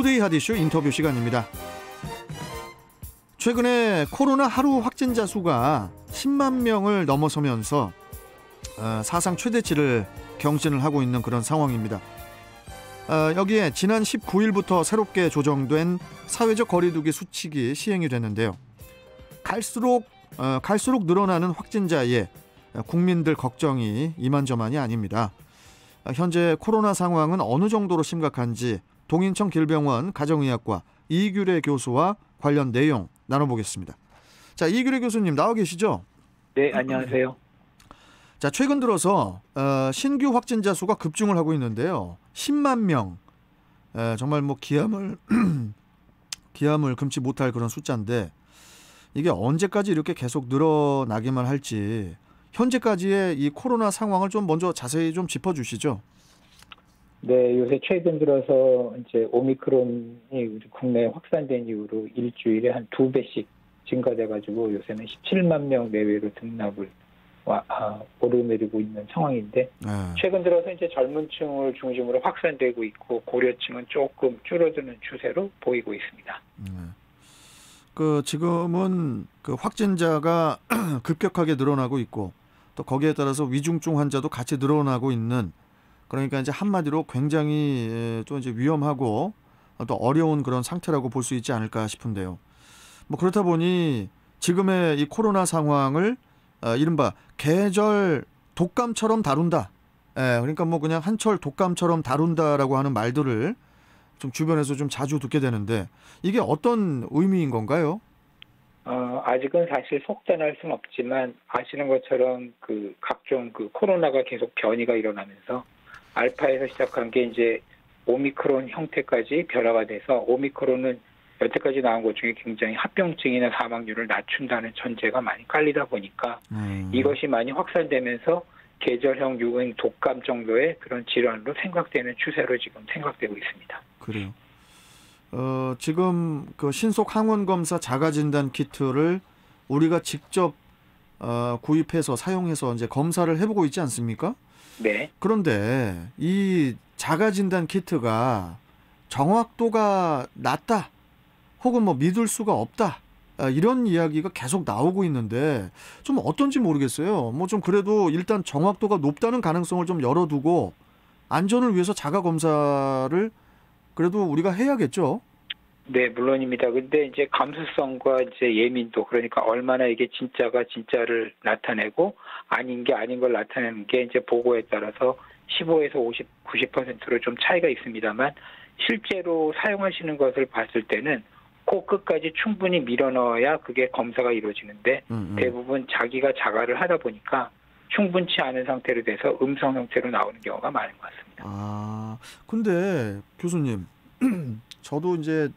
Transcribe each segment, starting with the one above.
투데이 핫이슈 인터뷰 시간입니다. 최근에 코로나 하루 확진자 수가 10만 명을 넘어서면서 사상 최대치를 경신을 하고 있는 그런 상황입니다. 여기에 지난 19일부터 새롭게 조정된 사회적 거리두기 수칙이 시행이 됐는데요. 갈수록 늘어나는 확진자에 국민들 걱정이 이만저만이 아닙니다. 현재 코로나 상황은 어느 정도로 심각한지 동인천길병원 가정의학과 이규래 교수와 관련 내용 나눠보겠습니다. 자, 이규래 교수님 나와 계시죠? 네, 안녕하세요. 자, 최근 들어서 신규 확진자 수가 급증을 하고 있는데요. 10만 명, 정말 뭐 기함을 금치 못할 그런 숫자인데 이게 언제까지 이렇게 계속 늘어나기만 할지 현재까지의 이 코로나 상황을 좀 먼저 자세히 좀 짚어주시죠. 네, 요새 최근 들어서 이제 오미크론이 우리 국내에 확산된 이후로 일주일에 한 2배씩 증가돼가지고 요새는 17만 명 내외로 등락을 오르내리고 있는 상황인데 최근 들어서 이제 젊은층을 중심으로 확산되고 있고 고려층은 조금 줄어드는 추세로 보이고 있습니다. 지금은 그 확진자가 급격하게 늘어나고 있고 또 거기에 따라서 위중증 환자도 같이 늘어나고 있는, 그러니까 이제 한마디로 굉장히 또 이제 위험하고 또 어려운 그런 상태라고 볼 수 있지 않을까 싶은데요. 뭐 그렇다 보니 지금의 이 코로나 상황을 이른바 계절 독감처럼 다룬다. 그러니까 뭐 그냥 한철 독감처럼 다룬다라고 하는 말들을 좀 주변에서 좀 자주 듣게 되는데 이게 어떤 의미인 건가요? 아직은 사실 속단할 수는 없지만 아시는 것처럼 그 각종 그 코로나가 계속 변이가 일어나면서 알파에서 시작한 게 이제 오미크론 형태까지 변화가 돼서 오미크론은 여태까지 나온 것 중에 굉장히 합병증이나 사망률을 낮춘다는 전제가 많이 깔리다 보니까 이것이 많이 확산되면서 계절형 유행 독감 정도의 그런 질환으로 생각되는 추세로 지금 생각되고 있습니다. 그래요. 지금 그 신속 항원 검사 자가 진단 키트를 우리가 직접 구입해서 사용해서 이제 검사를 해보고 있지 않습니까? 네. 그런데 이 자가 진단 키트가 정확도가 낮다, 혹은 뭐 믿을 수가 없다, 이런 이야기가 계속 나오고 있는데 좀 어떤지 모르겠어요. 뭐 좀 그래도 일단 정확도가 높다는 가능성을 좀 열어두고 안전을 위해서 자가 검사를 그래도 우리가 해야겠죠. 네, 물론입니다. 근데 이제 감수성과 이제 예민도, 그러니까 얼마나 이게 진짜가 진짜를 나타내고 아닌 게 아닌 걸 나타내는 게 이제 보고에 따라서 15에서 50, 90%로 좀 차이가 있습니다만 실제로 사용하시는 것을 봤을 때는 코 끝까지 충분히 밀어넣어야 그게 검사가 이루어지는데 대부분 자기가 자가를 하다 보니까 충분치 않은 상태로 돼서 음성 형태로 나오는 경우가 많은 것 같습니다. 근데 교수님, 저도 이제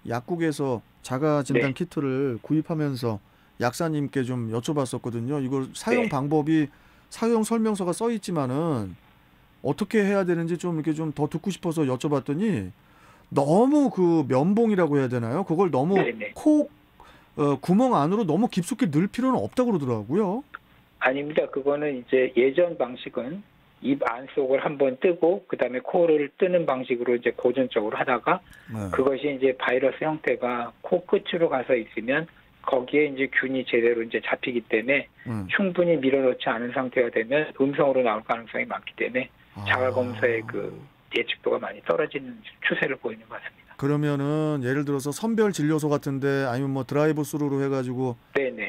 약국에서 자가 진단 키트를 구입하면서 약사님께 좀 여쭤봤었거든요. 이걸 사용 방법이 사용 설명서가 써 있지만은 어떻게 해야 되는지 좀 이렇게 좀 더 듣고 싶어서 여쭤봤더니 너무 그 면봉이라고 해야 되나요? 그걸 너무 코 구멍 안으로 너무 깊숙이 넣을 필요는 없다고 그러더라고요. 아닙니다. 그거는 이제 예전 방식은 입 안속을 한번 뜨고 그다음에 코를 뜨는 방식으로 이제 고전적으로 하다가 그것이 이제 바이러스 형태가 코 끝으로 가서 있으면 거기에 이제 균이 제대로 이제 잡히기 때문에 충분히 밀어넣지 않은 상태가 되면 음성으로 나올 가능성이 많기 때문에 자가 검사의 그 예측도가 많이 떨어지는 추세를 보이는 것 같습니다. 그러면은 예를 들어서 선별 진료소 같은데 아니면 뭐 드라이브 스루로 해가지고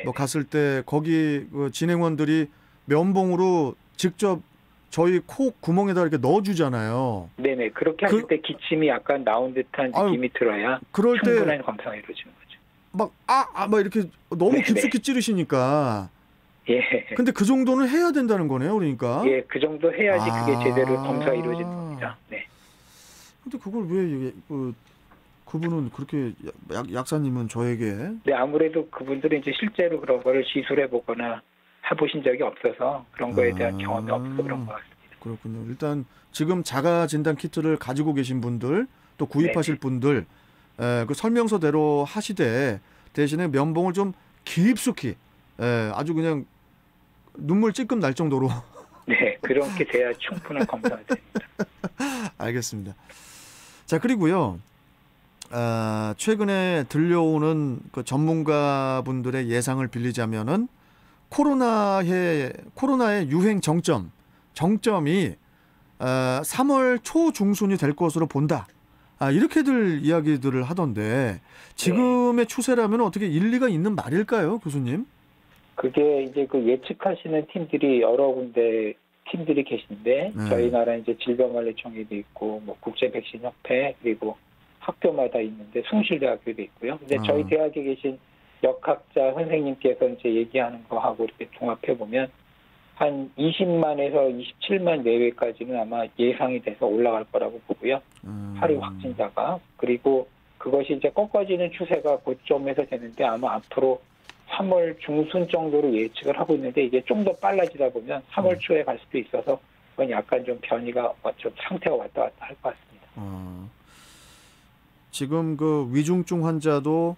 뭐 갔을 때 거기 그 진행원들이 면봉으로 직접 저희 코 구멍에다 이렇게 넣어주잖아요. 네네. 그렇게 하실 때 기침이 약간 나온 듯한 느낌이 들어야 그럴 충분한 때 검사가 이루어지는 거죠. 막 이렇게 너무 깊숙이 찌르시니까. 예. 근데 그 정도는 해야 된다는 거네요, 그러니까. 예, 그 정도 해야지 그게 제대로 검사가 이루어지는 겁니다. 네. 근데 그걸 왜 그분은 그렇게 약사님은 저에게? 네, 아무래도 그분들은 이제 실제로 그런 거를 시술해 보거나 해보신 적이 없어서 그런 거에 대한 경험이 없어서 그런 것 같습니다. 그렇군요. 일단 지금 자가 진단 키트를 가지고 계신 분들 또 구입하실 분들 그 설명서대로 하시되 대신에 면봉을 좀 깊숙이 아주 그냥 눈물 찔끔 날 정도로 네, 그렇게 돼야 충분한 검사가 됩니다. 알겠습니다. 자, 그리고요. 최근에 들려오는 그 전문가분들의 예상을 빌리자면은 코로나의 유행 정점이 3월 초중순이 될 것으로 본다. 이렇게들 이야기들을 하던데 지금의 추세라면 어떻게 일리가 있는 말일까요, 교수님? 그게 이제 그 예측하시는 팀들이 여러 군데 팀들이 계신데 네. 저희 나라 이제 질병관리청에도 있고 뭐 국제백신협회 그리고 학교마다 있는데 숭실대학교도 있고요. 근데 저희 대학에 계신 역학자 선생님께서 이제 얘기하는 거하고 이렇게 종합해 보면 한 20만에서 27만 내외까지는 아마 예상이 돼서 올라갈 거라고 보고요. 하루 확진자가. 그리고 그것이 이제 꺾어지는 추세가 고점에서 되는데 아마 앞으로 3월 중순 정도로 예측을 하고 있는데 이게 좀 더 빨라지다 보면 3월 초에 갈 수도 있어서 그건 약간 좀 변이가 좀 상태가 왔다 갔다 할 것 같습니다. 지금 그 위중증 환자도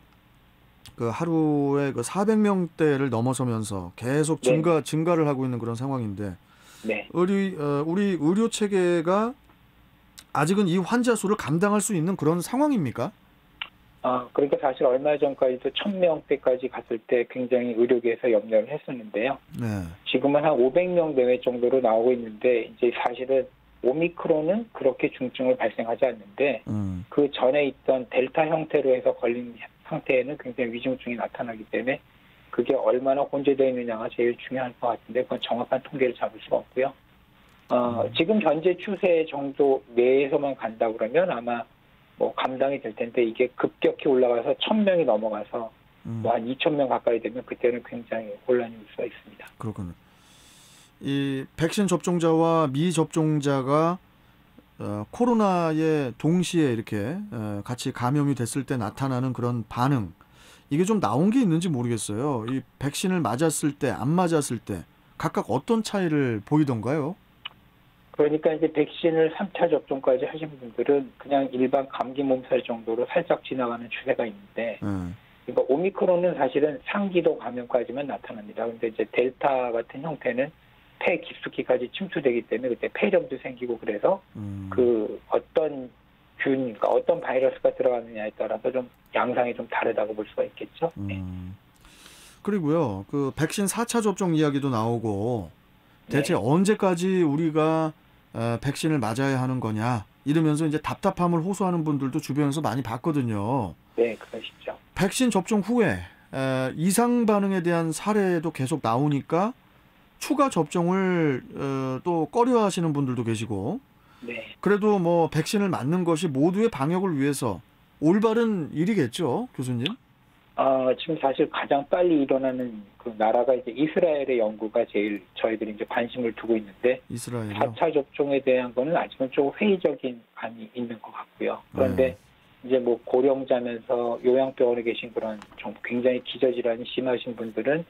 그 하루에 그 400명대를 넘어서면서 계속 증가를 하고 있는 그런 상황인데, 네. 우리 의료 체계가 아직은 이 환자 수를 감당할 수 있는 그런 상황입니까? 그러니까 사실 얼마 전까지도 1000명대까지 갔을 때 굉장히 의료계에서 염려를 했었는데요. 네. 지금은 한 500명 내외 정도로 나오고 있는데 이제 사실은 오미크론은 그렇게 중증을 발생하지 않는데 그 전에 있던 델타 형태로 해서 걸린 상태에는 굉장히 위중증이 나타나기 때문에 그게 얼마나 혼재되어 있느냐가 제일 중요할 것 같은데 그건 정확한 통계를 잡을 수가 없고요. 지금 현재 추세 정도 내에서만 간다 그러면 아마 뭐 감당이 될 텐데 이게 급격히 올라가서 1000명이 넘어가서 뭐 한 2000명 가까이 되면 그때는 굉장히 곤란이 올 수가 있습니다. 그렇군요. 이 백신 접종자와 미접종자가 코로나에 동시에 이렇게 같이 감염이 됐을 때 나타나는 그런 반응, 이게 좀 나온 게 있는지 모르겠어요. 이 백신을 맞았을 때, 안 맞았을 때 각각 어떤 차이를 보이던가요? 그러니까 이제 백신을 3차 접종까지 하신 분들은 그냥 일반 감기 몸살 정도로 살짝 지나가는 추세가 있는데, 그러니까 오미크론은 사실은 상기도 감염까지만 나타납니다. 그런데 이제 델타 같은 형태는 폐 깊숙이까지 침투되기 때문에 그때 폐렴도 생기고 그래서 그 어떤 그러니까 어떤 바이러스가 들어가느냐에 따라서 좀 양상이 좀 다르다고 볼 수가 있겠죠. 네. 그리고요, 그 백신 4차 접종 이야기도 나오고 대체 네. 언제까지 우리가 백신을 맞아야 하는 거냐 이러면서 이제 답답함을 호소하는 분들도 주변에서 많이 봤거든요. 네, 그러시죠. 백신 접종 후에 이상 반응에 대한 사례도 계속 나오니까 추가 접종을 또 꺼려하시는 분들도 계시고, 네. 그래도 뭐 백신을 맞는 것이 모두의 방역을 위해서 올바른 일이겠죠, 교수님? 지금 사실 가장 빨리 일어나는 그 나라가 이제 이스라엘의 연구가 제일 저희들이 이제 관심을 두고 있는데, 이스라엘이요? 4차 접종에 대한 거는 아직은 좀 회의적인 감이 있는 것 같고요. 그런데 이제 뭐 고령자면서 요양병원에 계신 그런 좀 굉장히 기저질환이 심하신 분들은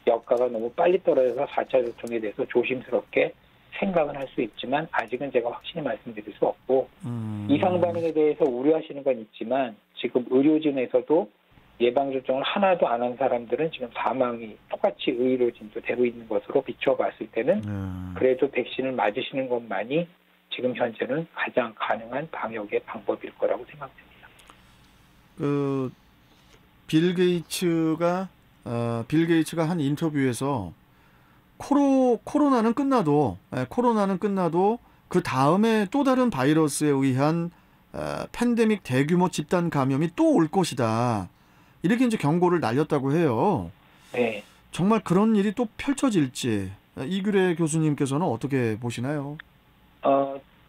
여가가 너무 빨리 떨어져서 4차 접종에 대해서 조심스럽게 생각은 할 수 있지만 아직은 제가 확실히 말씀드릴 수 없고, 이상 반응에 대해서 우려하시는 건 있지만 지금 의료진에서도 예방접종을 하나도 안 한 사람들은 지금 사망이 똑같이 의료진도 되고 있는 것으로 비춰봤을 때는 그래도 백신을 맞으시는 것만이 지금 현재는 가장 가능한 방역의 방법일 거라고 생각됩니다. 빌 게이츠가 한 인터뷰에서 코로나는 끝나도 그 다음에 또 다른 바이러스에 의한 팬데믹 대규모 집단 감염이 또 올 것이다. 이렇게 이제 경고를 날렸다고 해요. 네. 정말 그런 일이 또 펼쳐질지 이규래 교수님께서는 어떻게 보시나요?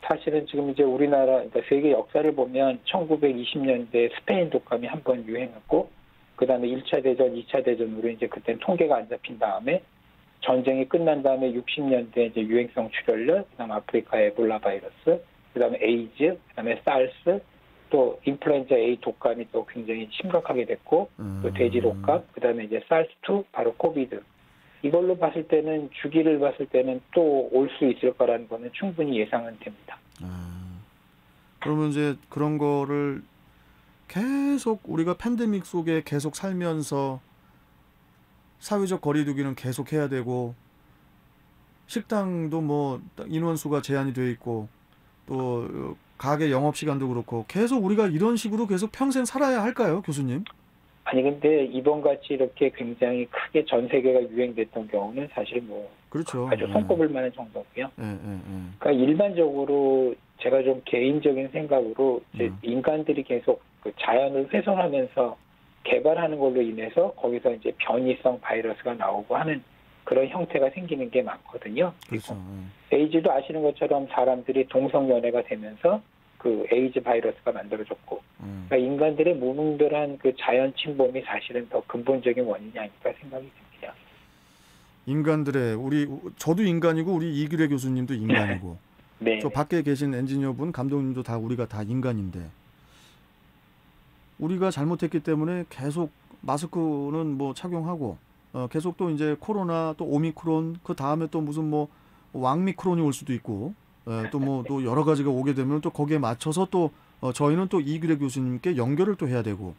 사실은 지금 이제 우리나라, 그러니까 세계 역사를 보면 1920년대 스페인 독감이 한 번 유행했고, 그 다음에 1차 대전, 2차 대전으로 이제 그때는 통계가 안 잡힌 다음에 전쟁이 끝난 다음에 60년대 이제 유행성 출혈열, 그 다음 아프리카 에볼라 바이러스, 그 다음에 에이즈, 그 다음에 사르스, 또 인플루엔자 A 독감이 또 굉장히 심각하게 됐고, 또 돼지 독감, 그 다음에 이제 사르스2 바로 코비드. 이걸로 봤을 때는 주기를 봤을 때는 또 올 수 있을 거라는 거는 충분히 예상은 됩니다. 그러면 이제 그런 거를 계속 우리가 팬데믹 속에 계속 살면서 사회적 거리두기는 계속 해야 되고, 식당도 뭐 인원수가 제한이 돼 있고, 또 가게 영업 시간도 그렇고 계속 우리가 이런 식으로 계속 평생 살아야 할까요, 교수님? 아니 근데 이번 같이 이렇게 굉장히 크게 전 세계가 유행됐던 경우는 사실 뭐 그렇죠. 아주 손꼽을 만한 정도고요. 예. 그러니까 일반적으로 제가 좀 개인적인 생각으로 이제 인간들이 계속 그 자연을 훼손하면서 개발하는 걸로 인해서 거기서 이제 변이성 바이러스가 나오고 하는 그런 형태가 생기는 게 많거든요. 그렇죠. 에이즈도 아시는 것처럼 사람들이 동성연애가 되면서 그 에이즈 바이러스가 만들어졌고, 그러니까 인간들의 무분별한 그 자연 침범이 사실은 더 근본적인 원인이 아닐까 생각이 듭니다. 인간들의 저도 인간이고 우리 이규래 교수님도 인간이고, 네. 저 밖에 계신 엔지니어분, 감독님도 다 우리가 다 인간인데, 우리가 잘못했기 때문에 계속 마스크는 뭐 착용하고, 계속 또 이제 코로나 또 오미크론 그 다음에 또 무슨 뭐 왕미크론이 올 수도 있고. 또 뭐 또 여러 가지가 오게 되면 또 거기에 맞춰서 또 저희는 또 이규래 교수님께 연결을 또 해야 되고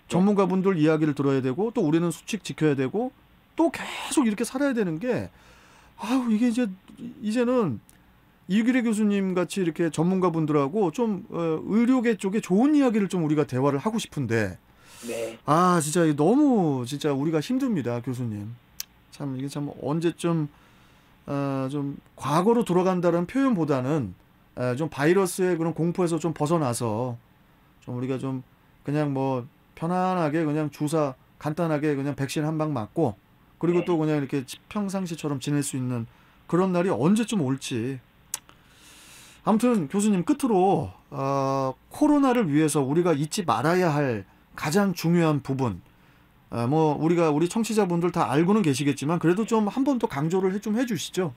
전문가분들 이야기를 들어야 되고 또 우리는 수칙 지켜야 되고 또 계속 이렇게 살아야 되는 게 이게 이제는 이규래 교수님 같이 이렇게 전문가분들하고 좀 의료계 쪽에 좋은 이야기를 좀 우리가 대화를 하고 싶은데 네. 진짜 너무 진짜 우리가 힘듭니다, 교수님. 참 이게 참 언제쯤 좀 과거로 돌아간다는 표현보다는 좀 바이러스의 그런 공포에서 좀 벗어나서 좀 우리가 좀 그냥 뭐 편안하게 그냥 주사 간단하게 그냥 백신 한 방 맞고 그리고 또 그냥 이렇게 평상시처럼 지낼 수 있는 그런 날이 언제쯤 올지. 아무튼 교수님 끝으로 코로나를 위해서 우리가 잊지 말아야 할 가장 중요한 부분 뭐 우리 청취자분들 다 알고는 계시겠지만 그래도 좀 한 번 더 강조를 좀 해주시죠.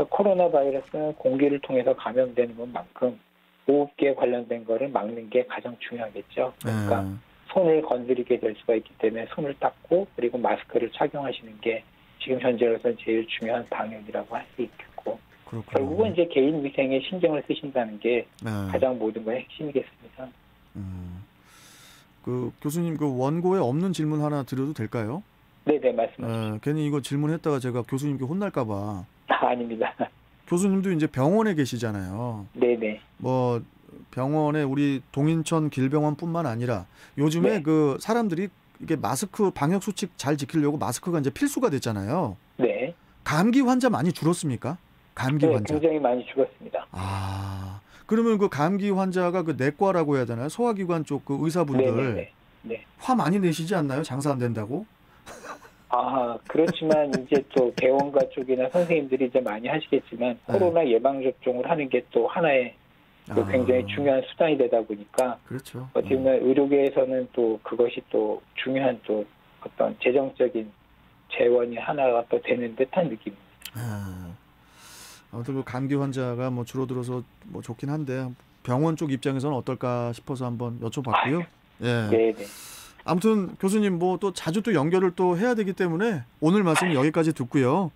코로나 바이러스는 공기를 통해서 감염되는 것만큼 호흡기에 관련된 거를 막는 게 가장 중요하겠죠. 그러니까 손을 건드리게 될 수가 있기 때문에 손을 닦고 그리고 마스크를 착용하시는 게 지금 현재로서는 제일 중요한 방역이라고 할 수 있겠고 그렇구나. 결국은 이제 개인 위생에 신경을 쓰신다는 게 가장 모든 거의 핵심이겠습니다. 그 교수님 그 원고에 없는 질문 하나 드려도 될까요? 네네 말씀하세요. 괜히 이거 질문했다가 제가 교수님께 혼날까봐. 아닙니다. 교수님도 이제 병원에 계시잖아요. 네네. 뭐 병원에 우리 동인천 길병원뿐만 아니라 요즘에 그 사람들이 이게 마스크 방역 수칙 잘 지키려고 마스크가 이제 필수가 됐잖아요. 네. 감기 환자 많이 줄었습니까? 감기 환자. 굉장히 많이 줄었습니다. 그러면 그 감기 환자가 그 내과라고 해야 되나요? 소화기관 쪽 그 의사분들 화 많이 내시지 않나요? 장사 안 된다고? 그렇지만 이제 또 개원가 쪽이나 선생님들이 이제 많이 하시겠지만 코로나 예방 접종을 하는 게 또 하나의 굉장히 중요한 수단이 되다 보니까 그렇죠. 어떻게 보면 의료계에서는 또 그것이 또 중요한 또 어떤 재정적인 재원이 하나가 또 되는 듯한 느낌입니다. 아무튼 그 감기 환자가 뭐 줄어들어서 뭐 좋긴 한데 병원 쪽 입장에서는 어떨까 싶어서 한번 여쭤봤고요. 네네. 아무튼 교수님 뭐 또 자주 또 연결을 또 해야 되기 때문에 오늘 말씀 여기까지 듣고요.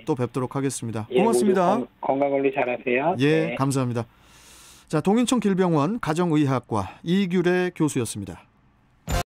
또 뵙도록 하겠습니다. 고맙습니다. 건강관리 잘하세요. 감사합니다. 자, 동인천 길병원 가정의학과 이규래 교수였습니다.